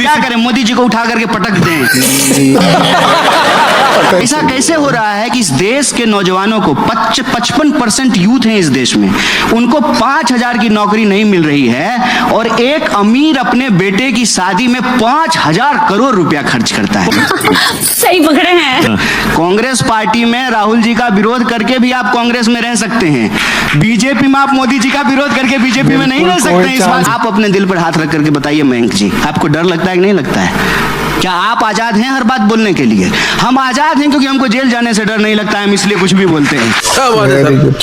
क्या करें, मोदी जी को उठा करके पटक दें। ऐसा कैसे हो रहा है कि इस देश के नौजवानों को 55% यूथ है इस देश में, उनको 5,000 की नौकरी नहीं मिल रही है और एक अमीर अपने बेटे की शादी में 5,000 करोड़ रुपया खर्च करता है। सही पकड़े हैं। कांग्रेस पार्टी में राहुल जी का विरोध करके भी आप कांग्रेस में रह सकते हैं, बीजेपी में आप मोदी जी का विरोध करके बीजेपी में नहीं रह सकते। इस बात आप अपने दिल पर हाथ रख करके बताइए मयंक जी, आपको डर लगता है कि नहीं लगता है? क्या आप आजाद हैं हर बात बोलने के लिए? हम आजाद हैं क्योंकि हमको जेल जाने से डर नहीं लगता है, हम इसलिए कुछ भी बोलते हैं।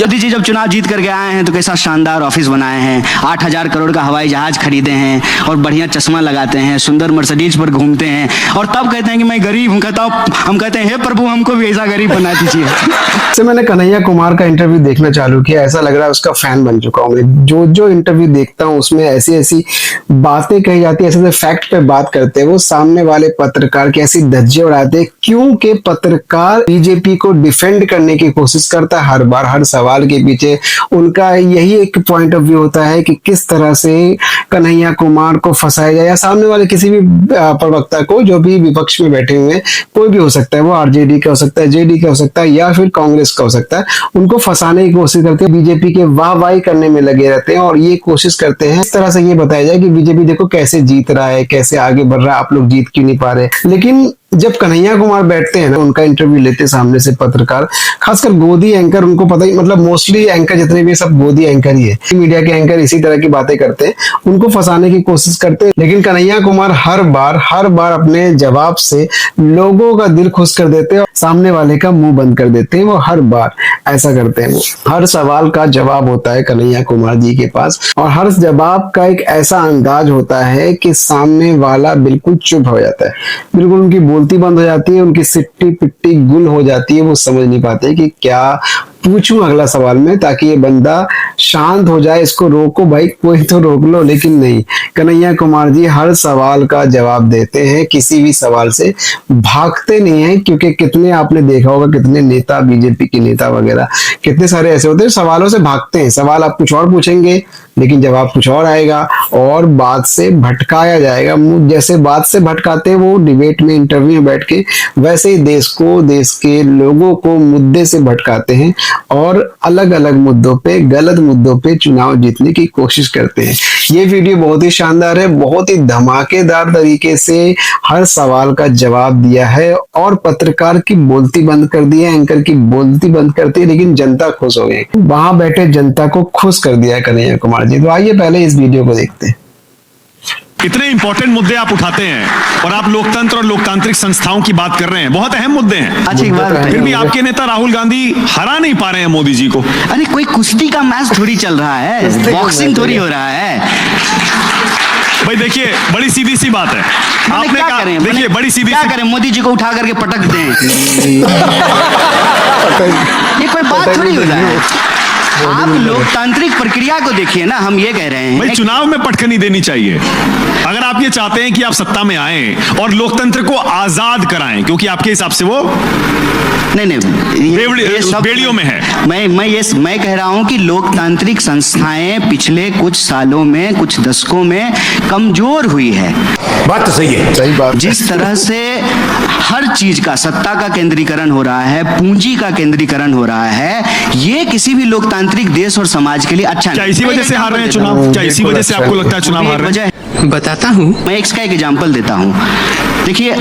मोदी जी जब चुनाव जीत करके आए हैं तो कैसा शानदार ऑफिस बनाए हैं, 8,000 करोड़ का हवाई जहाज खरीदे हैं और बढ़िया चश्मा लगाते हैं, सुंदर मर्सिडीज पर घूमते हैं और तब कहते हैं कि मैं गरीब हूं। हम कहते हैं हे प्रभु हमको भी ऐसा गरीब बना दीजिए। से मैंने कन्हैया कुमार का इंटरव्यू देखना चालू किया, ऐसा लग रहा है उसका फैन बन चुका हूँ मैं। जो जो इंटरव्यू देखता हूँ उसमें ऐसी ऐसी बातें कही जाती है, ऐसे फैक्ट पे बात करते हैं वो, सामने वाले पत्रकार की ऐसी धज्जियां उड़ाते हैं क्योंकि पत्रकार बीजेपी को डिफेंड करने की कोशिश करता है हर बार। हर सवाल के पीछे उनका यही एक पॉइंट ऑफ व्यू होता है कि किस तरह से कन्हैया कुमार को फंसाया जाए या सामने वाले किसी भी प्रवक्ता को, जो भी विपक्ष में बैठे हुए हैं, कोई भी हो सकता है, वो आरजेडी का हो सकता है, जेडी का हो सकता है या फिर कांग्रेस का हो सकता है, उनको फंसाने की कोशिश करते हैं, बीजेपी के वाहवाही करने में लगे रहते हैं और ये कोशिश करते हैं इस तरह से ये बताया जाए कि बीजेपी देखो कैसे जीत रहा है, कैसे आगे बढ़ रहा है, आप लोग जीत क्यों नहीं पा रहे। लेकिन जब कन्हैया कुमार बैठते हैं ना, उनका इंटरव्यू लेते सामने से पत्रकार, खासकर गोदी एंकर, उनको पता ही, मतलब मोस्टली एंकर जितने भी सब गोदी एंकर ही है, मीडिया के एंकर इसी तरह की बातें करते हैं, उनको फंसाने की कोशिश करते हैं। लेकिन कन्हैया कुमार हर बार अपने जवाब से लोगों का दिल खुश कर देते हैं, सामने वाले का मुंह बंद कर देते हैं। वो हर बार ऐसा करते हैं। वो हर सवाल का जवाब होता है कन्हैया कुमार जी के पास और हर जवाब का एक ऐसा अंदाज होता है कि सामने वाला बिल्कुल चुप हो जाता है, बिल्कुल उनकी बोलती बंद हो जाती है, उनकी सिट्टी पिट्टी गुल हो जाती है। वो समझ नहीं पाते कि क्या पूछूं अगला सवाल में ताकि ये बंदा शांत हो जाए, इसको रोको भाई, कोई तो रोक लो। लेकिन नहीं, कन्हैया कुमार जी हर सवाल का जवाब देते हैं, किसी भी सवाल से भागते नहीं हैं। क्योंकि कितने आपने देखा होगा, कितने नेता, बीजेपी के नेता वगैरह कितने सारे ऐसे होते हैं सवालों से भागते हैं। सवाल आप कुछ और पूछेंगे लेकिन जवाब कुछ और आएगा और बात से भटकाया जाएगा। जैसे बात से भटकाते हैं वो डिबेट में, इंटरव्यू में बैठ के, वैसे ही देश को, देश के लोगों को मुद्दे से भटकाते हैं और अलग अलग मुद्दों पे, गलत मुद्दों पे चुनाव जीतने की कोशिश करते हैं। ये वीडियो बहुत ही शानदार है, बहुत ही धमाकेदार तरीके से हर सवाल का जवाब दिया है और पत्रकार की बोलती बंद कर दी है, एंकर की बोलती बंद करती है, लेकिन जनता खुश हो गई। वहां बैठे जनता को खुश कर दिया है कन्हैया कुमार जी। तो आइए पहले इस वीडियो को देखते हैं। इतने इंपॉर्टेंट मुद्दे आप उठाते हैं और आप लोकतंत्र और लोकतांत्रिक संस्थाओं की बात कर रहे हैं, बहुत अहम मुद्दे हैं। अच्छी बात है। फिर भी आपके नेता राहुल गांधी हरा नहीं पा रहे हैं मोदी जी को। अरे कोई कुश्ती का मैच थोड़ी चल रहा है, बॉक्सिंग थोड़ी हो रहा है। भाई देखिए, बड़ी सीधी सी बात है, आपने क्या कहा, करें, देखिए बड़ी सीधी क्या सी करें, मोदी जी को उठा करके पटक दें। ये कोई बात थोड़ी हो रहा है। आप लोकतांत्रिक प्रक्रिया को देखिए ना, हम ये कह रहे हैं भाई चुनाव में पटखनी देनी चाहिए। अगर आप ये चाहते हैं कि आप सत्ता में आए और लोकतंत्र को आजाद कराएं, क्योंकि आपके हिसाब से वो नहीं बेड़ियों में है। मैं कह रहा हूं कि लोकतांत्रिक संस्थाएं पिछले कुछ सालों में, कुछ दशकों में कमजोर हुई है। बात तो सही है, सही बात। जिस तरह से हर चीज का, सत्ता का केंद्रीकरण हो रहा है, पूंजी का केंद्रीकरण हो रहा है, ये किसी भी लोकतांत्रिक देश और समाज के लिए अच्छा क्या इसी वजह से हार रहे हैं चुनाव? क्या इसी वजह से आपको लगता है चुनाव हार रहे हैं? बताता हूं, मैं इसका एक एग्जांपल देता हूं। देखिए,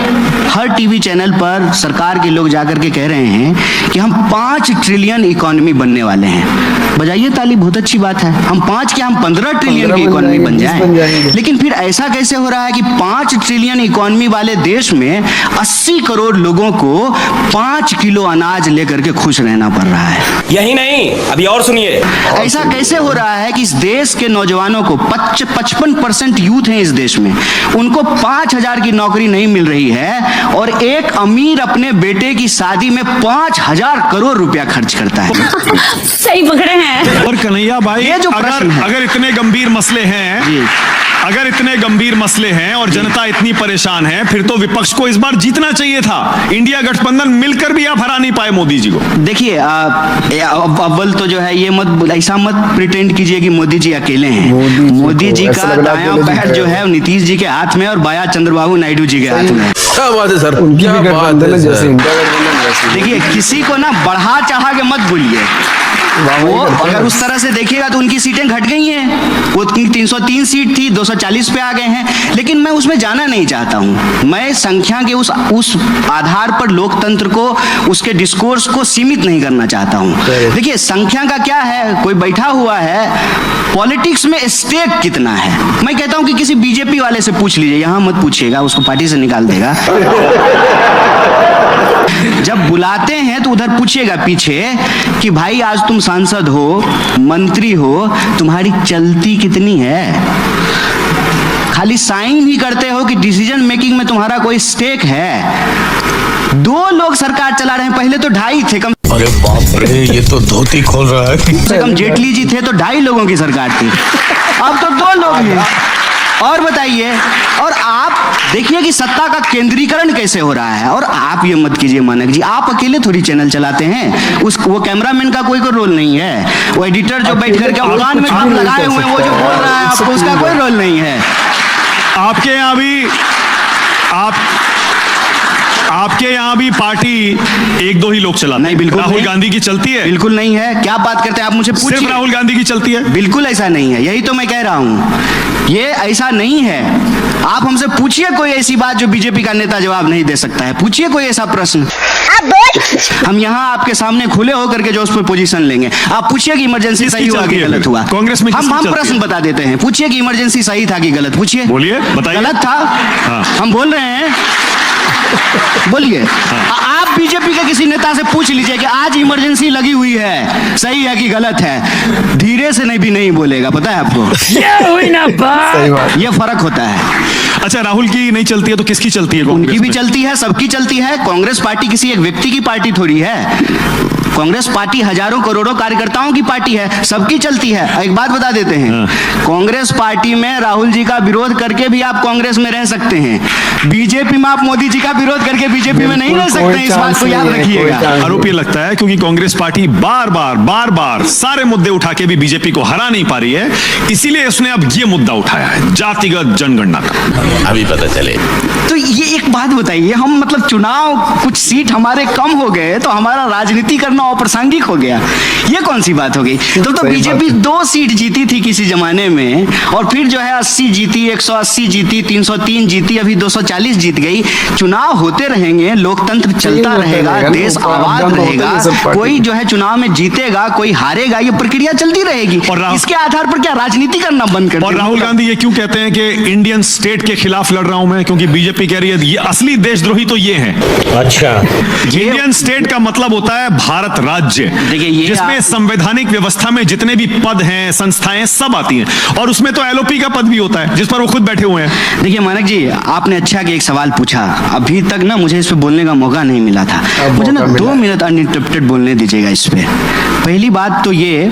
हर टीवी चैनल पर सरकार के लोग जाकर के कह रहे हैं कि हम 5 ट्रिलियन इकोनॉमी बनने वाले हैं। बजाइए ताली, बहुत अच्छी बात है। हम 5 क्या, हम 15 ट्रिलियन की इकोनॉमी बन जाएं। लेकिन फिर ऐसा कैसे हो रहा है कि 5 ट्रिलियन इकोनॉमी वाले देश में 80 करोड़ लोगों को 5 किलो अनाज लेकर के खुश रहना पड़ रहा है? यही नहीं, अभी और सुनिए। ऐसा कैसे हो रहा है कि इस देश के नौजवानों को 55% यूथ है इस देश में, उनको 5,000 की नौकरी नहीं मिल रही है और एक अमीर अपने बेटे की शादी में 5,000 करोड़ रुपया खर्च करता है। सही पकड़े हैं। और कन्हैया भाई, ये जो प्रश्न है, अगर इतने गंभीर मसले हैं, अगर इतने गंभीर मसले हैं और जनता इतनी परेशान है, फिर तो विपक्ष को इस बार जीतना चाहिए था। इंडिया गठबंधन मिलकर भी आप हरा नहीं पाए मोदी जी को। देखिए, अव्वल तो जो है, ये मत, ऐसा मत प्रिटेंड कीजिए कि मोदी जी अकेले हैं। मोदी जी का दायां पैर जो है वो नीतीश जी के हाथ में और बाया चंद्रबाबू नायडू जी के हाथ में। क्या बात है सर, उनकी क्या भी बात गठबंधन है है, जैसे सर। इंडिया गठबंधन वैसे। देखिए किसी को ना बढ़ा चढ़ा के मत बोलिए। वो अगर उस तरह से देखिएगा तो उनकी सीटें घट गई हैं। वो 303 सीट थी, 240 पे आ गए हैं। लेकिन मैं उसमें जाना नहीं चाहता हूं। मैं संख्या के उस आधार पर लोकतंत्र को, उसके डिस्कोर्स को सीमित नहीं करना चाहता हूं। देखिए संख्या का क्या है, कोई बैठा हुआ है, पॉलिटिक्स में स्टेक कितना है। मैं कहता हूं कि किसी बीजेपी वाले से पूछ लीजिए, यहां मत पूछिएगा, उसको पार्टी से निकाल देगा। जब बुलाते हैं तो उधर पूछिएगा पीछे कि भाई आज तुम सांसद हो, मंत्री हो, तुम्हारी चलती कितनी है। खाली साइन ही करते हो कि डिसीजन मेकिंग में तुम्हारा कोई स्टेक है। 2 लोग सरकार चला रहे हैं, पहले तो 2.5 थे। कम अरे बाप रे, ये तो धोती खोल रहा है। से कम जेटली जी थे तो 2.5 लोगों की सरकार थी। अब तो 2 लोग हैं। और बताइए, और आप देखिए कि सत्ता का केंद्रीकरण कैसे हो रहा है। और आप ये मत कीजिए मानक जी, आप अकेले थोड़ी चैनल चलाते हैं। वो कैमरामैन का कोई रोल नहीं है। वो एडिटर जो बैठ करके अफगान में काम लगाए हुए हैं, वो जो बोल रहा है आपको, उसका कोई रोल नहीं है। आपके यहाँ भी पार्टी 1-2 ही लोग चलाते नहीं, बिल्कुल राहुल नहीं। गांधी की चलती है? बिल्कुल नहीं है। क्या बात करते हैं आप, मुझे पूछिए। सिर्फ राहुल गांधी की चलती है? बिल्कुल ऐसा नहीं है, यही तो मैं कह रहा हूं। ये ऐसा नहीं है। आप हमसे पूछिए कोई ऐसी बात जो बीजेपी का नेता जवाब नहीं दे सकता है। पूछिए कोई ऐसा प्रश्न, हम यहाँ आपके सामने खुले होकर के जो उस पर पोजीशन लेंगे। आप पूछिए कि इमरजेंसी किसकी सही हुआ चलती कि है गलत फिर? हुआ। कांग्रेस में किसकी हम चलती प्रश्न है? बता देते हैं। पूछिए कि इमरजेंसी सही था कि गलत। पूछिए, बोलिए, बताइए। गलत था। हाँ। हम बोल रहे हैं, बोलिए। आप बीजेपी के किसी नेता से पूछ लीजिए कि आज इमरजेंसी लगी हुई है, सही है कि गलत है। धीरे से भी नहीं बोलेगा, पता है आपको। ये हुई ना बात। सही बात। ये फर्क होता है। अच्छा, राहुल की नहीं चलती है तो किसकी चलती है? उनकी कांग्रेस भी में? चलती है, सबकी चलती है। कांग्रेस पार्टी किसी एक व्यक्ति की पार्टी थोड़ी है। कांग्रेस पार्टी हजारों करोड़ों कार्यकर्ताओं की पार्टी है, सबकी चलती है। एक बात बता देते हैं, कांग्रेस पार्टी में राहुल जी का विरोध करके भी आप कांग्रेस में रह सकते हैं। बीजेपी में आप मोदी जी का विरोध करके बीजेपी में नहीं रह सकते हैं। इस बात को याद रखिएगा। आरोप ये लगता है क्योंकि कांग्रेस पार्टी बार बार सारे मुद्दे उठा के भी बीजेपी को हरा नहीं पा रही है, इसीलिए उसने अब ये मुद्दा उठाया है, जातिगत जनगणना का। अभी पता चले। तो ये एक बात बताइए, हम मतलब चुनाव, कुछ सीट हमारे कम हो गए तो हमारा राजनीति करना अप्रासंगिक हो गया, ये कौन सी बात हो गई? तो बीजेपी 2 सीट जीती थी किसी जमाने में, और फिर जो है 80 जीती, 180 जीती, 303 जीती, अभी 240 जीत गई। चुनाव होते रहेंगे, लोकतंत्र चलता रहेगा, देश आबाद रहेगा। कोई जो है चुनाव में जीतेगा, कोई हारेगा, ये प्रक्रिया चलती रहेगी। और इसके आधार पर क्या राजनीति करना बंद कर? और राहुल गांधी ये क्यों कहते हैं कि इंडियन स्टेट के खिलाफ लड़ रहा हूं मैं? क्योंकि बीजेपी कह रही है ये असली देशद्रोही तो ये है। अच्छा, इंडियन स्टेट का मतलब होता है भारत राज्य, देखिए ये जिसमें संवैधानिक व्यवस्था में जितने भी पद हैं, संस्थाएं सब आती हैं, और उसमें तो एलओपी का पद भी होता है जिस पर वो खुद बैठे हुए हैं। देखिए मानक जी, आपने अच्छा कि एक सवाल पूछा। अभी तक ना मुझे इस पे बोलने का मौका नहीं मिला था। मुझे ना 2 मिनट अनइंटरप्टेड बोलने दीजिएगा इस पे। पहली बात तो ये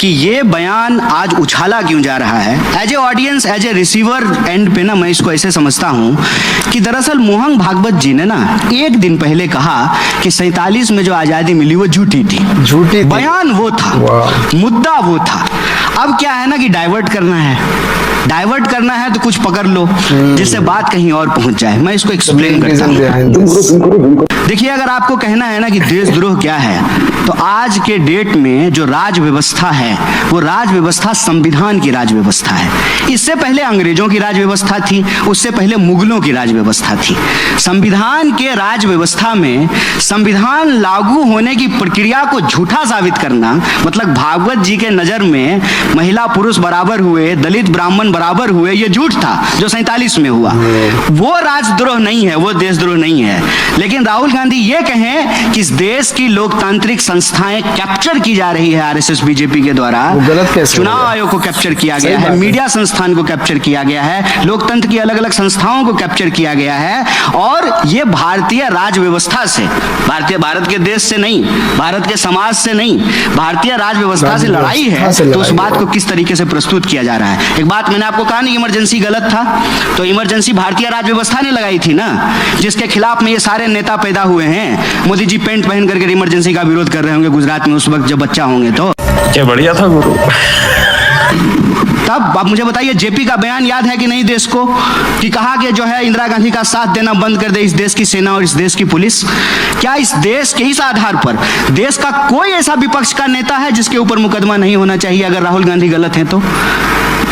कि ये बयान आज उछाला क्यों जा रहा है। As a audience, as a receiver end पे ना मैं इसको ऐसे समझता हूं कि दरअसल मोहन भागवत जी ने ना 1 दिन पहले कहा कि 47 में जो आजादी मिली वो झूठी थी। बयान वो था, मुद्दा वो था। अब क्या है ना कि डाइवर्ट करना है तो कुछ पकड़ लो जिससे बात कहीं और पहुंच जाए। मैं इसको एक्सप्लेन करता हूं। देखिए, अगर आपको कहना है ना कि देशद्रोह क्या है, तो आज के डेट में जो राज व्यवस्था है वो राज व्यवस्था संविधान की राज व्यवस्था है। इससे पहले अंग्रेजों की राज व्यवस्था थी, उससे पहले मुगलों की राज व्यवस्था थी। संविधान के राज व्यवस्था में संविधान लागू होने की प्रक्रिया को झूठा साबित करना, मतलब भागवत जी के नजर में महिला पुरुष बराबर हुए, दलित ब्राह्मण बराबर हुए, ये झूठ था जो 47 में हुआ। वो राजद्रोह नहीं है, वो देशद्रोह नहीं है। लेकिन राहुल गांधी ये कहें कि इस देश की लोकतांत्रिक संस्थाएं कैप्चर की जा रही है आरएसएस बीजेपी के द्वारा। चुनाव आयोग को कैप्चर किया गया है, मीडिया संस्थान को कैप्चर किया गया है, लोकतंत्र की अलग अलग संस्थाओं को कैप्चर किया गया है। और ये भारतीय राज व्यवस्था से, भारत के देश से नहीं, भारत के समाज से नहीं, भारतीय राज व्यवस्था से लड़ाई है। तो उस बात को किस तरीके से प्रस्तुत किया जा रहा है। एक बात मैंने आपको कहा नहीं, इमरजेंसी गलत था, तो इमरजेंसी भारतीय राज व्यवस्था ने लगाई थी ना, जिसके खिलाफ में ये सारे नेता पैदा हुए हैं। मोदी जी पेंट पहन करके इमरजेंसी का विरोध कर रहे होंगे गुजरात में उस वक्त जब बच्चा होंगे तो। क्या बढ़िया था गुरु। तब आप मुझे बताइए, जेपी का बयान याद है कि नहीं देश को, कि कहा कि जो है इंदिरा गांधी का साथ देना बंद कर दे इस देश की सेना और इस देश की पुलिस। क्या इस देश के इस आधार पर देश का कोई ऐसा विपक्ष का नेता है जिसके ऊपर मुकदमा नहीं होना चाहिए अगर राहुल गांधी गलत हैं तो?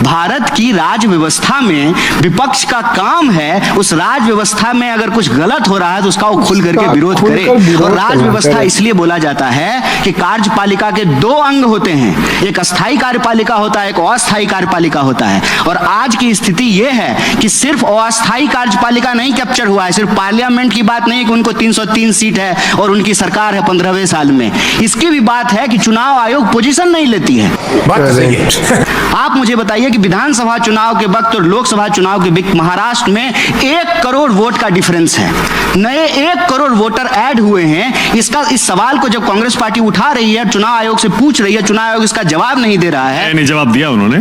भारत की राज व्यवस्था में विपक्ष का काम है उस राज व्यवस्था में अगर कुछ गलत हो रहा है तो उसका वो खुल करके विरोध करे। और राज व्यवस्था इसलिए बोला जाता है कि कार्यपालिका के दो अंग होते हैं, एक अस्थायी कार्यपालिका होता है, एक अस्थायी कार्यपालिका होता है। और आज की स्थिति यह है कि सिर्फ अस्थायी कार्यपालिका नहीं कैप्चर हुआ है, सिर्फ पार्लियामेंट की बात नहीं कि उनको 303 सीट है और उनकी सरकार है 15वें साल में, इसकी भी बात है कि चुनाव आयोग पोजीशन नहीं लेती है। बात तो सही है। आप मुझे बताइए कि विधानसभा चुनाव के वक्त और लोकसभा चुनाव के वक्त महाराष्ट्र में 1 करोड़ वोट का डिफरेंस है, नए 1 करोड़ वोटर ऐड हुए हैं। इस सवाल को जब कांग्रेस पार्टी उठा रही है, चुनाव आयोग से पूछ रही है, चुनाव आयोग इसका जवाब नहीं दे रहा है। नहीं जवाब दिया उन्होंने,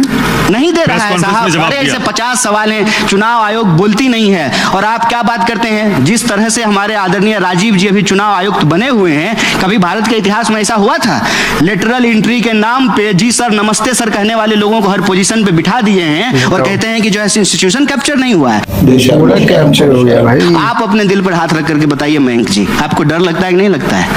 नहीं दे रहा है साहब। अरे ऐसे 50 सवाल हैं, चुनाव आयोग बोलती नहीं है। और आप क्या बात करते हैं, जिस तरह से हमारे आदरणीय राजीव जी अभी चुनाव आयुक्त बने हुए हैं, कभी भारत के इतिहास में ऐसा हुआ था? लेटरल एंट्री के नाम पे जी सर नमस्ते सर कहने वाले लोगों को हर पोजीशन पे बिठा दिए हैं और कहते हैं कि जो है इंस्टीट्यूशन कैप्चर नहीं हुआ है। पूरा कैप्चर हो गया भाई। आप अपने दिल पर हाथ रख करके बताइए मयंक जी, आपको डर लगता है कि नहीं लगता है?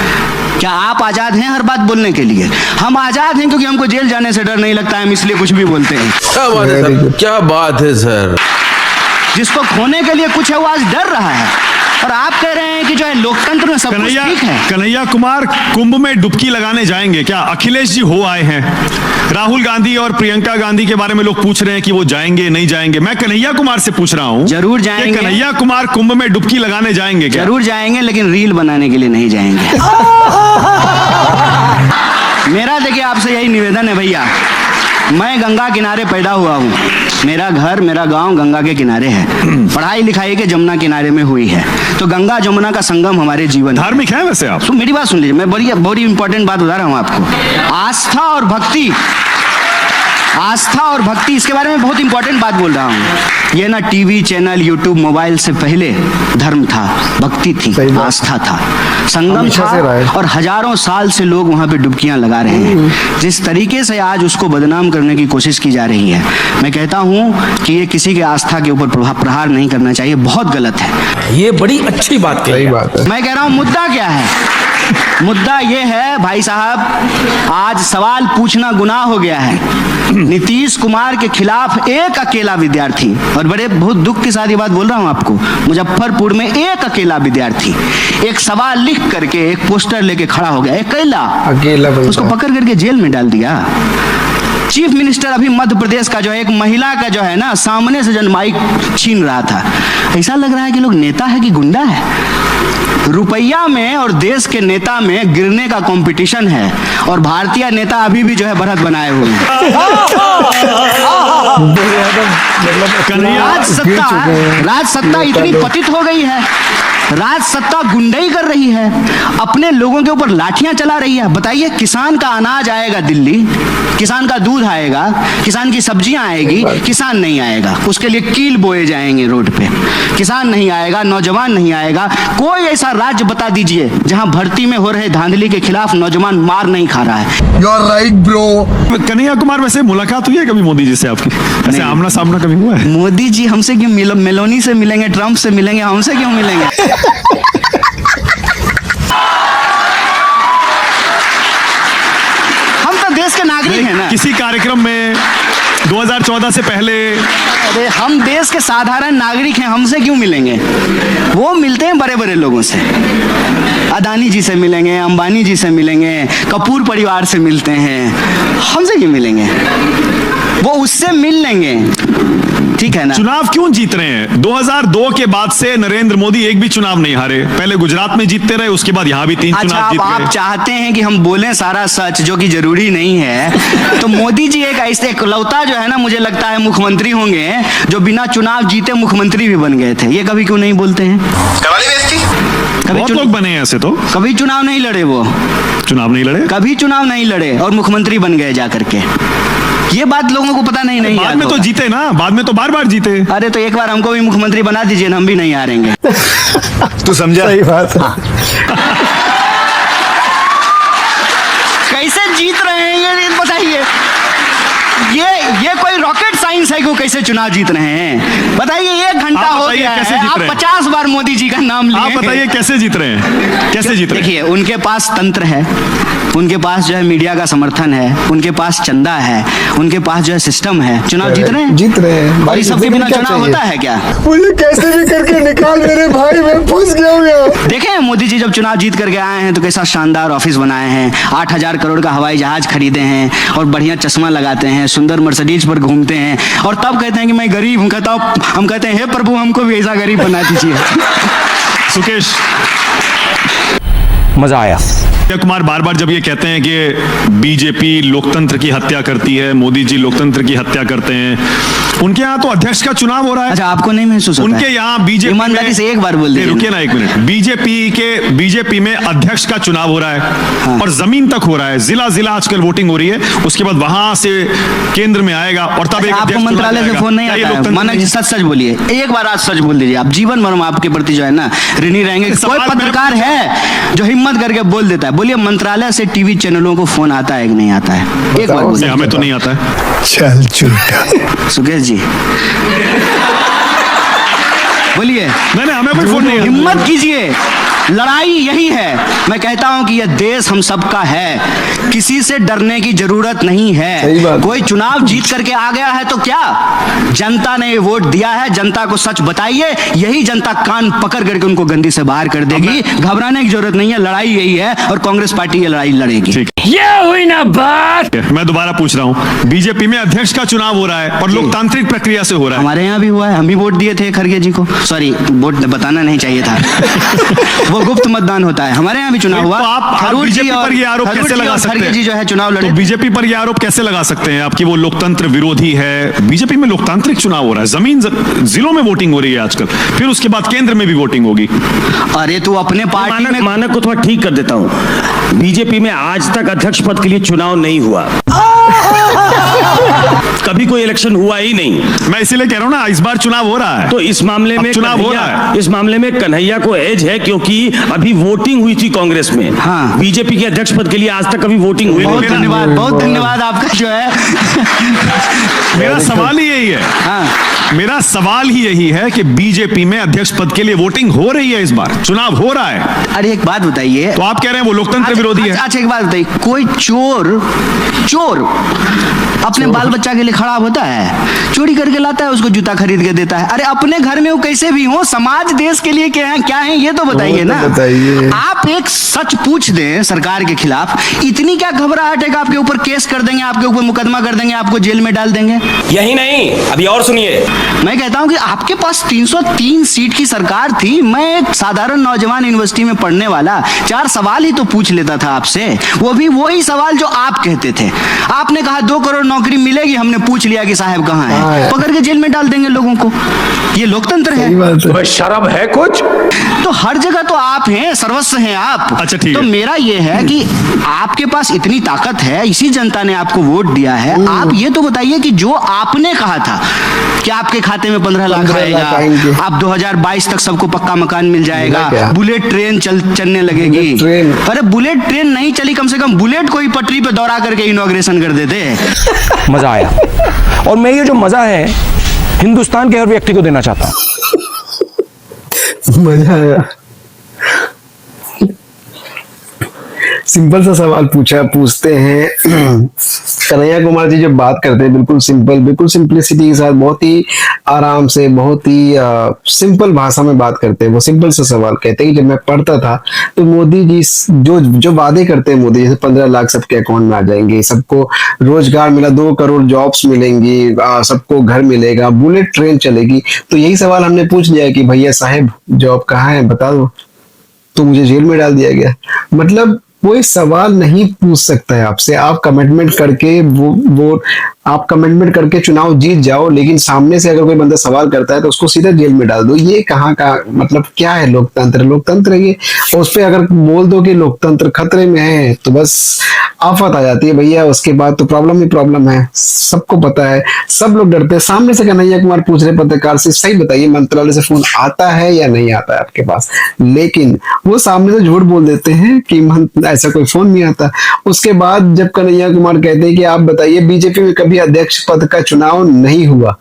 क्या आप आजाद हैं हर बात बोलने के लिए? हम आजाद हैं क्योंकि हमको जेल जाने से डर नहीं लगता है, हम इसलिए कुछ भी बोलते हैं। क्या बात है सर, क्या बात है सर। जिसको खोने के लिए कुछ है वो आज डर रहा है, और आप कह रहे हैं कि जो है लोकतंत्र में सब कुछ ठीक है। कन्हैया कुमार कुंभ में डुबकी लगाने जाएंगे क्या? अखिलेश जी हो आए हैं, राहुल गांधी और प्रियंका गांधी के बारे में लोग पूछ रहे हैं कि वो जाएंगे नहीं जाएंगे। मैं कन्हैया कुमार से पूछ रहा हूं, जरूर जाएंगे। कन्हैया कुमार कुंभ में डुबकी लगाने जाएंगे क्या? जरूर जाएंगे, लेकिन रील बनाने के लिए नहीं जाएंगे। मेरा देखिए आपसे यही निवेदन है भैया, मैं गंगा किनारे पैदा हुआ हूँ, मेरा घर मेरा गांव गंगा के किनारे है, पढ़ाई लिखाई के जमुना किनारे में हुई है, तो गंगा जमुना का संगम हमारे जीवन। धार्मिक है वैसे आप? तो मेरी बात सुन लीजिए, मैं बड़ी इंपॉर्टेंट बात बता रहा हूँ आपको। आस्था और भक्ति, आस्था और भक्ति, इसके बारे में बहुत इंपॉर्टेंट बात बोल रहा हूँ। ये ना टीवी चैनल यूट्यूब मोबाइल से पहले धर्म था, भक्ति थी, आस्था था, संगम था, और हजारों साल से लोग वहां पे डुबकियां लगा रहे हैं। जिस तरीके से आज उसको बदनाम करने की कोशिश की जा रही है, मैं कहता हूं कि ये किसी के आस्था के ऊपर प्रहार नहीं करना चाहिए, बहुत गलत है। ये बड़ी अच्छी बात कही बात है। मैं कह रहा हूं मुद्दा क्या है? मुद्दा यह है भाई साहब, आज सवाल पूछना गुनाह हो गया है। नीतीश कुमार के खिलाफ एक अकेला विद्यार्थी, और बड़े बहुत दुख के साथ ये बात बोल रहा हूं आपको, मुजफ्फरपुर में एक अकेला विद्यार्थी एक सवाल लिख करके एक पोस्टर लेके खड़ा हो गया, अकेला, उसको पकड़ करके जेल में डाल दिया। चीफ मिनिस्टर अभी मध्य प्रदेश का जो है, एक महिला का जो है ना, सामने से जन माइक छीन रहा था। ऐसा लग रहा है कि लोग नेता है कि गुंडा है। रुपया में और देश के नेता में गिरने का कंपटीशन है, और भारतीय नेता अभी भी जो है बढ़त बनाए हुए हैं। राज सत्ता इतनी पतित हो गई है, राज सत्ता गुंडई कर रही है, अपने लोगों के ऊपर लाठियां चला रही है। बताइए, किसान का अनाज आएगा दिल्ली, किसान का दूध आएगा, किसान की सब्जियां आएगी, किसान नहीं आएगा, उसके लिए कील बोए जाएंगे रोड पे, किसान नहीं आएगा, नौजवान नहीं आएगा। कोई ऐसा राज्य बता दीजिए जहां भर्ती में हो रहे धांधली के खिलाफ नौजवान मार नहीं खा रहा है। You are right bro. Kanhaiya Kumar वैसे मुलाकात हुई है कभी मोदी जी से आपकी? ऐसे आमना सामना कभी हुआ है? मोदी जी हमसे क्यों मेलोनी से मिलेंगे, ट्रंप से मिलेंगे, हमसे क्यों मिलेंगे? हम तो देश के नागरिक हैं ना। किसी कार्यक्रम में 2014 से पहले, अरे हम देश के साधारण नागरिक हैं, हमसे क्यों मिलेंगे? वो मिलते हैं बड़े बड़े लोगों से, अदानी जी से मिलेंगे, अंबानी जी से मिलेंगे, कपूर परिवार से मिलते हैं, हमसे क्यों मिलेंगे? वो उससे मिल लेंगे, ठीक है ना। चुनाव क्यों जीत रहे हैं? 2002 के बाद से नरेंद्र मोदी एक भी चुनाव नहीं हारे। पहले गुजरात में जीतते रहे, उसके बाद यहाँ भी 3 चुनाव जीत गए। आप चाहते हैं कि हम बोलें सारा सच, जो कि जरूरी नहीं है, तो मोदी जी एक ऐसे इकलौता जो है ना, मुझे लगता है मुख्यमंत्री होंगे जो बिना चुनाव जीते मुख्यमंत्री भी बन गए थे। ये कभी क्यों नहीं बोलते हैं? बहुत लोग बने हैं ऐसे, तो कभी चुनाव नहीं लड़े, वो चुनाव नहीं लड़े, कभी चुनाव नहीं लड़े और मुख्यमंत्री बन गए जाकर के। ये बात लोगों को पता नहीं बाद में तो जीते ना, बाद में तो बार बार जीते। अरे तो एक बार हमको भी मुख्यमंत्री बना दीजिए ना, हम भी नहीं हारेंगे। तू समझा? सही बात है। कैसे जीत रहे हैं ये बताइए? ये कोई रॉकेट को कैसे चुनाव जीत रहे हैं? बताइए, 1 घंटा आप हो बताइए गया कैसे है, जीत आप रहे हैं? 50 बार मोदी जी का नाम लिए। आप बताइए कैसे जीत रहे हैं, कैसे जीत रहे हैं? देखिए, उनके पास तंत्र है, उनके पास जो है मीडिया का समर्थन है, उनके पास चंदा है, उनके पास जो है सिस्टम है, चुनाव जीत रहे हैं। जीत रहे हैं और भाई, इस सबके इससे बिना क्या चुनाव चाहिए? होता है क्या? मुझे कैसे भी करके निकाल मेरे भाई, मैं फंस गया हूँ यहाँ। देखें, मोदी जी जब चुनाव जीत करके आए हैं तो कैसा शानदार ऑफिस बनाए हैं, 8,000 करोड़ का हवाई जहाज खरीदे हैं और बढ़िया चश्मा लगाते हैं, सुंदर मर्सिडीज पर घूमते हैं और तब कहते हैं कि मैं गरीब हूं। हम कहते हैं, हे प्रभु, हमको भी ऐसा गरीब बना दीजिए। सुकेश, मजा आया। अक्षय कुमार बार बार जब ये कहते हैं कि बीजेपी लोकतंत्र की हत्या करती है, मोदी जी लोकतंत्र की हत्या करते हैं, उनके यहाँ तो अध्यक्ष का चुनाव हो रहा है। अच्छा, आपको नहीं महसूस होता उनके है? यहाँ बीजेपी ईमानदारी से एक बार बोल दीजिए। रुकिए ना 1 मिनट। बीजेपी में अध्यक्ष का चुनाव हो रहा है हाँ। और जमीन तक हो रहा है, जिला जिला आजकल वोटिंग हो रही है, उसके बाद वहां से केंद्र में आएगा और तब एक आपको अध्यक्ष चुना मंत्रालय से जाएगा। फोन नहीं क्या ये आता है? लोकतंत्र माना नहीं कि है? सच सच बोलिए, एक बार आज सच बोल दीजिए, आप जीवन भर हम आपके प्रति जो है ना ऋणी रहेंगे। कोई सवाल मेरा पत्रकार है जो हिम्मत करके बोल देता है? बोलिए, मंत्रालय से टीवी चैनलों को फोन आता है कि नहीं आता है? एक बार नहीं, बोलिए। हमें तो नहीं आता है। चल झूठा। सुकेश जी बोलिए। नहीं, हमें कोई फोन नहीं आता। हिम्मत कीजिए, लड़ाई यही है। मैं कहता हूं कि यह देश हम सबका है, किसी से डरने की जरूरत नहीं सही है। बात। कोई चुनाव जीत करके आ गया है तो क्या, जनता ने वोट दिया है, जनता को सच बताइए, यही जनता कान पकड़ करके उनको गंदी से बाहर कर देगी। घबराने की जरूरत नहीं है, लड़ाई यही है और कांग्रेस पार्टी ये लड़ाई लड़ेगी। ठीक ये हुई ना बात। है, मैं दोबारा पूछ रहा हूं, बीजेपी में अध्यक्ष का चुनाव हो रहा है और लोकतांत्रिक प्रक्रिया से हो रहा है। हमारे यहाँ भी हुआ है, हम भी वोट दिए थे खड़गे जी को। सॉरी, वोट बताना नहीं चाहिए था। वो गुप्त मतदान होता है, हमारे यहाँ भी चुनाव हुआ। तो आप खरूट जी बीजेपी और पर ये आरोप खरूट कैसे जी लगा और सकते खड़गे हैं? जी जो है चुनाव लड़े। तो बीजेपी पर ये आरोप कैसे लगा सकते हैं आपकी वो लोकतंत्र विरोधी है? बीजेपी में लोकतांत्रिक चुनाव हो रहा है, जिलों में वोटिंग हो रही है आजकल, फिर उसके बाद केंद्र में भी वोटिंग होगी। अरे तू अपने पार्टी में मानक को थोड़ा ठीक कर देता हूँ। बीजेपी में आज तक अध्यक्ष पद के लिए चुनाव नहीं हुआ। कभी कोई इलेक्शन हुआ ही नहीं। मैं इसीलिए कह रहा हूं ना, इस बार चुनाव हो रहा है। तो इस मामले अब में चुनाव हो रहा है। इस मामले में कन्हैया को एज है, क्योंकि अभी वोटिंग हुई थी कांग्रेस में। हाँ। बीजेपी के अध्यक्ष पद के लिए आज तक कभी वोटिंग हुई बहुत नहीं। धन्यवाद, बहुत धन्यवाद आपका जो है। मेरा सवाल ही यही है। हाँ। मेरा सवाल ही यही है कि बीजेपी में अध्यक्ष पद के लिए वोटिंग हो रही है, इस बार चुनाव हो रहा है, अरे एक बात बताइए, तो आप कह रहे हैं वो लोकतंत्र विरोधी है? अच्छा एक बात बताइए, कोई चोर अपने बाल बच्चा के लिए खराब होता है? चोरी करके लाता है, उसको जूता खरीद के देता है। अरे अपने घर में वो कैसे भी हो, समाज देश के लिए क्या है ये तो बताइए ना। बताइए। आप एक सच पूछ दें सरकार के खिलाफ, इतनी क्या घबराहट है कि आपके ऊपर केस कर देंगे, आपके ऊपर मुकदमा कर देंगे, आपको जेल में डाल देंगे? यही नहीं, अभी और सुनिए। मैं कहता हूं कि आपके पास 303 सीट की सरकार थी। मैं एक साधारण नौजवान यूनिवर्सिटी में पढ़ने वाला 4 सवाल ही तो पूछ लेता था आपसे, वो भी वही सवाल जो आप कहते थे। आपने कहा 2 करोड़ नौकरी मिलेगी, हमने पूछ लिया कि साहब कहाँ है, पकड़ के जेल में डाल देंगे लोगों को। ये लोकतंत्र है। सही बात है। शर्म है कुछ? तो हर जगह तो आप हैं, सर्वस्व हैं आप। अच्छा, ठीक तो है। मेरा ये है कि आपके पास इतनी ताकत है, इसी जनता ने आपको वोट दिया है, आप ये तो बताइए कि जो आपने कहा था कि आपके खाते में 15 लाख 15 आएगा, लाख आएंगे। आप 2022 तक सबको पक्का मकान मिल जाएगा, क्या? बुलेट ट्रेन चलने लगेगी। Bullet train? अरे बुलेट ट्रेन नहीं चली, कम से कम बुलेट को ही पटरी पे दौड़ा करके इनॉग्रेशन कर देते। मजा आया। और मैं ये जो मजा है हिंदुस्तान के हर व्यक्ति को देना चाहता हूँ। मजा आया। सिंपल सा सवाल पूछते हैं। कन्हैया कुमार जी जब बात करते हैं बिल्कुल सिंपल, बिल्कुल सिंपलिसिटी के साथ, बहुत ही आराम से, बहुत ही सिंपल भाषा में बात करते हैं। वो सिंपल सा सवाल कहते हैं कि जब मैं पढ़ता था तो मोदी जी जो वादे करते हैं, मोदी जैसे 15 लाख सबके अकाउंट में आ जाएंगे, सबको रोजगार मिला, 2 करोड़ जॉब्स मिलेंगी, सबको घर मिलेगा, बुलेट ट्रेन चलेगी, तो यही सवाल हमने पूछ लिया कि भैया साहब जॉब कहाँ है बता दो, तो मुझे जेल में डाल दिया गया। मतलब कोई सवाल नहीं पूछ सकता है आपसे, आप कमिटमेंट करके वो आप कमिटमेंट करके चुनाव जीत जाओ, लेकिन सामने से अगर कोई बंदा सवाल करता है तो उसको सीधा जेल में डाल दो। ये कहाँ का मतलब क्या है लोकतंत्र? लोकतंत्र ये, और उस पर अगर बोल दो कि लोकतंत्र खतरे में है तो बस आफत आ जाती है भैया, उसके बाद तो प्रॉब्लम ही प्रॉब्लम है। सबको पता है, सब लोग डरते हैं। सामने से कन्हैया कुमार पूछ रहे पत्रकार से, सही बताइए मंत्रालय से फोन आता है या नहीं आता है आपके पास? लेकिन वो सामने से झूठ बोल देते हैं कि ऐसा कोई फोन नहीं आता। उसके बाद जब कन्हैया कुमार कहते हैं कि आप बताइए बीजेपी में कभी अध्यक्ष पद का चुनाव नहीं हुआ,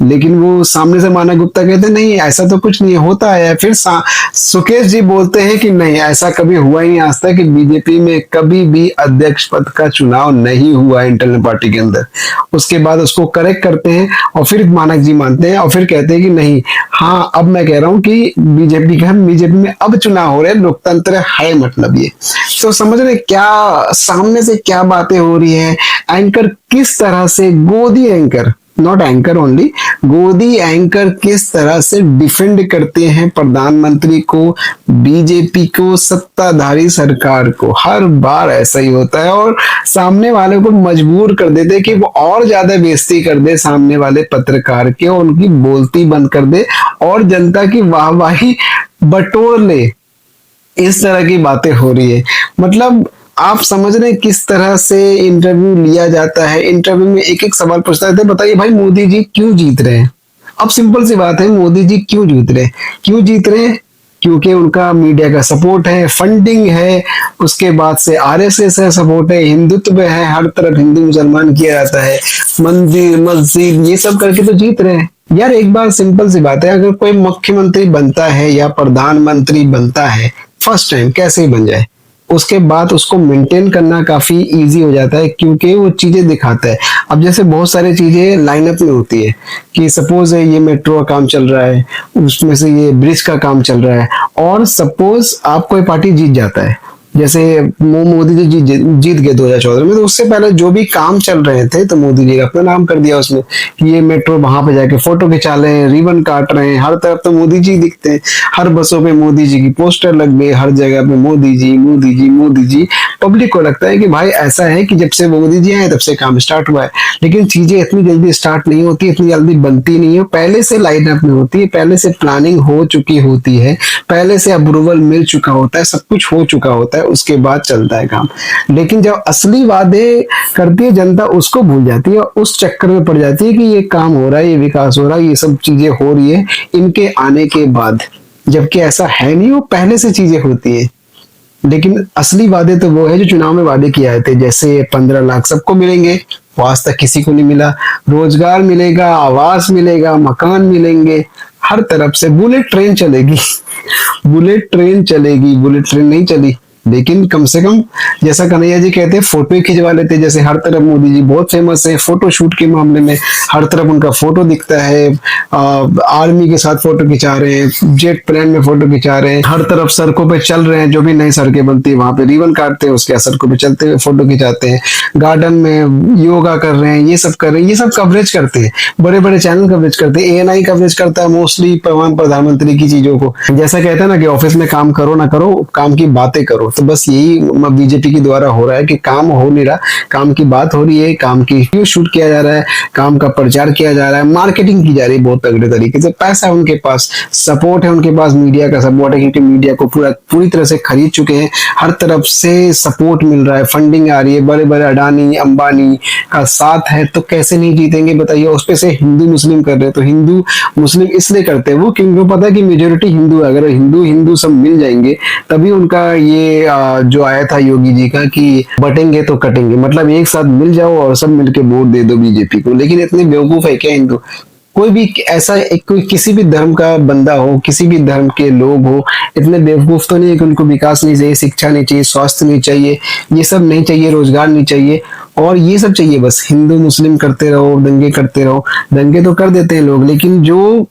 लेकिन वो सामने से मानव गुप्ता कहते हैं नहीं ऐसा तो कुछ नहीं होता है। फिर सुकेश जी बोलते हैं कि नहीं ऐसा कभी हुआ ही नहीं आज तक कि बीजेपी में कभी भी अध्यक्ष पद का चुनाव नहीं हुआ इंटरनल पार्टी के अंदर। उसके बाद उसको करेक्ट करते हैं और फिर मानक जी मानते हैं और फिर कहते हैं कि नहीं हाँ अब मैं कह रहा हूं कि बीजेपी में अब चुनाव हो रहे हैं, लोकतंत्र है मतलब ये। तो समझ रहे क्या सामने से क्या बातें हो रही है। एंकर किस तरह से गोदी एंकर, नॉट एंकर ओनली, गोदी एंकर किस तरह से डिफेंड करते हैं प्रधानमंत्री को, बीजेपी को, सत्ताधारी सरकार को। हर बार ऐसा ही होता है और सामने वाले को मजबूर कर देते हैं कि वो और ज्यादा बेइज्जती कर दे सामने वाले पत्रकार के और उनकी बोलती बंद कर दे और जनता की वाहवाही बटोर ले। इस तरह की बातें हो रही है। मतलब आप समझ रहे हैं किस तरह से इंटरव्यू लिया जाता है। इंटरव्यू में एक एक सवाल पूछता है, बताइए भाई मोदी जी क्यों जीत रहे हैं। अब सिंपल सी बात है, मोदी जी क्यों जीत रहे हैं? क्यों जीत रहे हैं? क्योंकि उनका मीडिया का सपोर्ट है, फंडिंग है, उसके बाद से आरएसएस है, सपोर्ट है, हिंदुत्व है, हर तरफ हिंदू मुसलमान किया जाता है, मंदिर मस्जिद ये सब करके तो जीत रहे हैं। यार एक बार सिंपल सी बात है, अगर कोई मुख्यमंत्री बनता है या प्रधानमंत्री बनता है फर्स्ट टाइम कैसे ही बन जाए, उसके बाद उसको मेंटेन करना काफी इजी हो जाता है क्योंकि वो चीजें दिखाता है। अब जैसे बहुत सारी चीजें लाइनअप में होती है कि सपोज है ये मेट्रो का काम चल रहा है, उसमें से ये ब्रिज का काम चल रहा है और सपोज आप कोई पार्टी जीत जाता है, जैसे मोदी जी जीत गए 2014 में, तो उससे पहले जो भी काम चल रहे थे तो मोदी जी ने अपना नाम कर दिया उसमें कि ये मेट्रो वहां पे जाके फोटो खिंचा रहे हैं, रिबन काट रहे हैं, हर तरफ तो मोदी जी दिखते हैं, हर बसों पे मोदी जी की पोस्टर लग गए, हर जगह पे मोदी जी मोदी जी मोदी जी। पब्लिक को लगता है कि भाई ऐसा है कि जब से मोदी जी आए तब से काम स्टार्ट हुआ है, लेकिन चीजें इतनी जल्दी स्टार्ट नहीं होती, इतनी जल्दी बनती नहीं है, पहले से लाइनअप में होती है, पहले से प्लानिंग हो चुकी होती है, पहले से अप्रूवल मिल चुका होता है, सब कुछ हो चुका होता है, उसके बाद चलता है काम। लेकिन जब असली वादे करती है जनता उसको भूल जाती है, उस चक्कर में पड़ जाती है कि ये काम हो रहा है, ये विकास हो रहा है, ये सब चीजें हो रही है इनके आने के बाद, जबकि ऐसा है नहीं, वो पहले से चीजें होती है। लेकिन असली वादे तो वो है जो चुनाव में वादे किए आए थे, जैसे 15 लाख सबको मिलेंगे, वो आज तक किसी को नहीं मिला, रोजगार मिलेगा, आवास मिलेगा, मकान मिलेंगे, हर तरफ से बुलेट ट्रेन चलेगी बुलेट ट्रेन चलेगी, बुलेट ट्रेन नहीं चली लेकिन कम से कम जैसा कन्हैया जी कहते हैं फोटो ही खिंचवा लेते, जैसे हर तरफ मोदी जी बहुत फेमस है फोटो शूट के मामले में, हर तरफ उनका फोटो दिखता है, आर्मी के साथ फोटो खिंचा रहे हैं, जेट प्लेन में फोटो खिंचा रहे हैं, हर तरफ सड़कों पे चल रहे हैं, जो भी नई सड़कें बनती है वहां पे रिबन काटते हैं, उसके सड़कों पे चलते हुए फोटो खिंचाते हैं, गार्डन में योगा कर रहे हैं, ये सब कर रहे हैं, ये सब कवरेज करते हैं, बड़े बड़े चैनल कवरेज करते हैं, ANI कवरेज करता है मोस्टली प्रधानमंत्री की चीजों को। जैसा कहते हैं ना कि ऑफिस में काम करो ना करो, काम की बातें करो, तो बस यही बीजेपी के द्वारा हो रहा है कि काम हो नहीं रहा, काम की बात हो रही है, काम की क्यों शूट किया जा रहा है, काम का प्रचार किया जा रहा है, मार्केटिंग की जा रही है बहुत तगड़े तरीके से, पैसा है उनके पास, सपोर्ट है उनके पास, मीडिया का सपोर्ट है क्योंकि मीडिया को पूरी तरह से खरीद चुके हैं, हर तरफ से सपोर्ट मिल रहा है, फंडिंग आ रही है, बड़े बड़े अडानी अंबानी का साथ है, तो कैसे नहीं जीतेंगे बताइए। उस पे से हिंदू मुस्लिम कर रहे हैं, तो हिंदू मुस्लिम इसलिए करते हैं वो क्योंकि पता है कि मेजोरिटी हिंदू है, अगर हिंदू सब मिल जाएंगे तभी उनका ये जो आया था योगी जी का कि बटेंगे तो कटेंगे, मतलब एक साथ मिल जाओ और सब मिलके वोट दे दो बीजेपी को। लेकिन इतने बेवकूफ है क्या हिंदू? कोई भी ऐसा कोई किसी भी धर्म का बंदा हो, किसी भी धर्म के लोग हो, इतने बेवकूफ तो नहीं है कि उनको विकास नहीं चाहिए, शिक्षा नहीं चाहिए, स्वास्थ्य नहीं चाहिए, ये सब नहीं चाहिए, रोजगार नहीं चाहिए और ये सब चाहिए, बस हिंदू मुस्लिम करते रहो, दंगे करते रहो। दंगे तो कर देते हैं लोग, लेकिन जो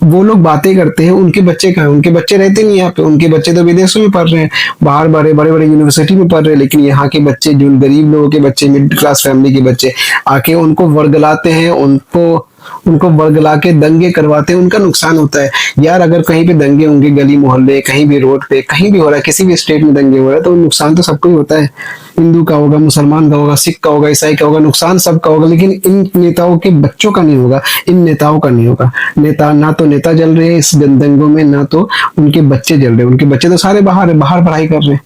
वो लोग बातें करते हैं उनके बच्चे कहाँ, उनके बच्चे रहते नहीं यहाँ पे, उनके बच्चे तो विदेशों में पढ़ रहे हैं, बाहर बड़े बड़े यूनिवर्सिटी में पढ़ रहे हैं, लेकिन यहाँ के बच्चे जो गरीब लोगों के बच्चे, मिडिल क्लास फैमिली के बच्चे आके उनको वर्गलाते हैं, उनको वर्गला के दंगे करवाते हैं, उनका नुकसान होता है। यार अगर कहीं पे दंगे होंगे गली मोहल्ले, कहीं भी रोड पे, कहीं भी हो रहा है, किसी भी स्टेट में दंगे हो रहा है तो नुकसान तो सबको ही होता है, हिंदू का होगा, मुसलमान का होगा, सिख का होगा, ईसाई का होगा, नुकसान सबका होगा, लेकिन इन नेताओं के बच्चों का नहीं होगा, इन नेताओं का नहीं होगा। नेता ना तो नेता जल रहे हैं इस दंगों में, ना तो उनके बच्चे जल रहे हैं, उनके बच्चे तो सारे बाहर है, बाहर पढ़ाई कर रहे हैं।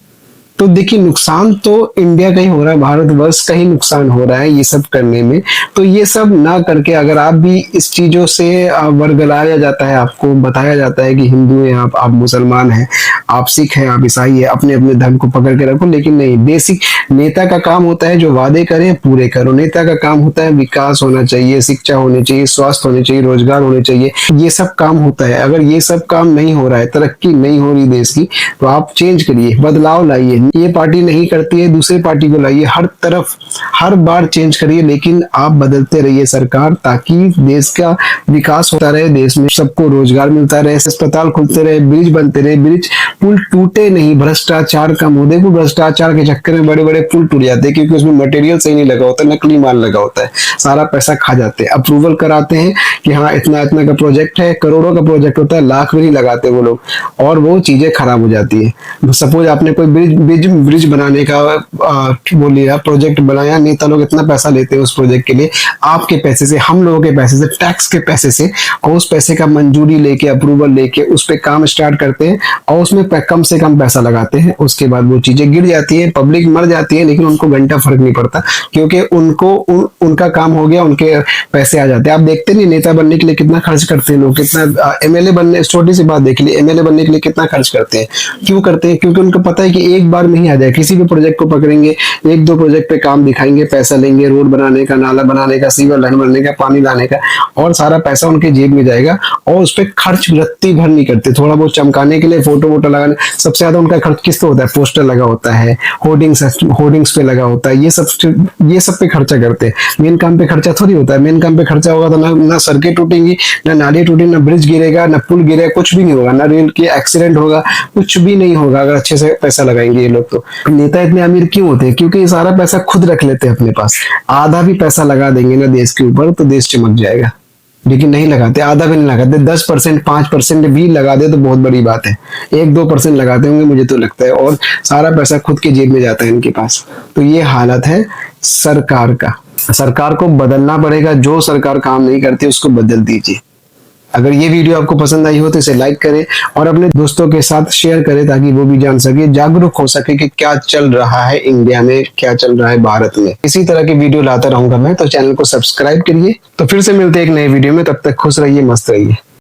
तो देखिए नुकसान तो इंडिया का ही हो रहा है, भारतवर्ष का ही नुकसान हो रहा है ये सब करने में। तो ये सब ना करके अगर आप भी इस चीजों से वर्गलाया जाता है, आपको बताया जाता है कि हिंदू हैं आप मुसलमान हैं, आप सिख हैं, आप ईसाई हैं, अपने अपने धर्म को पकड़ के रखो। लेकिन नहीं, बेसिक नेता का काम होता है जो वादे करे पूरे करो। नेता का काम होता है विकास होना चाहिए, शिक्षा होनी चाहिए, स्वास्थ्य होनी चाहिए, रोजगार होने चाहिए, ये सब काम होता है। अगर ये सब काम नहीं हो रहा है, तरक्की नहीं हो रही देश की, तो आप चेंज करिए, बदलाव लाइए। ये पार्टी नहीं करती है, दूसरी पार्टी को लाइए, हर तरफ हर बार चेंज करिए, लेकिन आप बदलते रहिए सरकार, ताकि देश का विकास होता रहे, देश में सबको रोजगार मिलता रहे, अस्पताल खुलते रहे, ब्रिज बनते रहे, ब्रिज पुल टूटे नहीं, भ्रष्टाचार कम हो। देखो भ्रष्टाचार के चक्कर में बड़े बड़े पुल टूट जाते हैं, क्योंकि उसमें मटेरियल सही नहीं लगा होता, नकली माल लगा होता है, सारा पैसा खा जाते हैं। अप्रूवल कराते हैं कि हाँ इतना इतना का प्रोजेक्ट है, करोड़ों का प्रोजेक्ट होता है, लाख भी नहीं लगाते वो लोग, और वो चीजें खराब हो जाती है। सपोज आपने कोई ब्रिज बनाने का वो लिया, प्रोजेक्ट बनाया, नेता लोग इतना पैसा लेते हैं उस प्रोजेक्ट के लिए, आपके पैसे से, हम लोगों के पैसे से, टैक्स के पैसे से, और उस पैसे का मंजूरी लेके, अप्रूवल लेके उस पे काम स्टार्ट करते हैं, और उसमें कम से कम पैसा लगाते हैं। उसके बाद वो चीजें गिर जाती है, पब्लिक मर जाती है, लेकिन उनको घंटा फर्क नहीं पड़ता, क्योंकि उनको उनका काम हो गया, उनके पैसे आ जाते हैं। आप देखते नहीं नेता बनने के लिए कितना खर्च करते हैं लोग, कितना एमएलए बनने, छोटी सी बात देख ली, एमएलए बनने के लिए कितना खर्च करते हैं। क्यों करते हैं? क्योंकि उनको पता है कि एक बार में ही आ जाए। किसी भी प्रोजेक्ट को पकड़ेंगे, एक दो प्रोजेक्ट पे काम दिखाएंगे, पैसा लेंगे, रोड बनाने का, नाला बनाने का, सीवर लाइन बनाने का, पानी लाने का, और सारा पैसा उनके जेब में जाएगा, और उस पर खर्च रत्ती भर नहीं करते। थोड़ा बहुत चमकाने के लिए, फोटो वोटो लगाने, सबसे ज्यादा उनका खर्च किस पे होता है? पोस्टर लगा होता है, होर्डिंग्स पे लगा होता है, ये सब पे खर्चा करते हैं। मेन काम पे खर्चा थोड़ी होता है। मेन काम पे खर्चा होगा तो ना सड़कें टूटेंगी, ना नाली टूटेंगी, ना ब्रिज गिरेगा, ना पुल गिरेगा, कुछ भी नहीं होगा, ना रेल के एक्सीडेंट होगा, कुछ भी नहीं होगा अगर अच्छे से पैसा लगाएंगे ये लोग। तो नेता इतने अमीर क्यों होते हैं? क्योंकि ये सारा पैसा खुद रख लेते हैं अपने पास। आधा भी पैसा लगा देंगे ना देश के ऊपर तो देश चमक जाएगा, लेकिन नहीं लगाते, आधा भी नहीं लगाते। 10%, 5% भी लगा दे तो बहुत बड़ी बात है। 1-2% लगाते होंगे मुझे तो लगता है, और सारा पैसा खुद के जेब में जाता है इनके पास। तो ये हालत है सरकार का। सरकार को बदलना पड़ेगा, जो सरकार काम नहीं करती उसको बदल दीजिए। अगर ये वीडियो आपको पसंद आई हो तो इसे लाइक करें और अपने दोस्तों के साथ शेयर करें, ताकि वो भी जान सके, जागरूक हो सके कि क्या चल रहा है इंडिया में, क्या चल रहा है भारत में। इसी तरह की वीडियो लाता रहूंगा मैं, तो चैनल को सब्सक्राइब करिए। तो फिर से मिलते हैं एक नए वीडियो में, तब तक खुश रहिए, मस्त रहिए।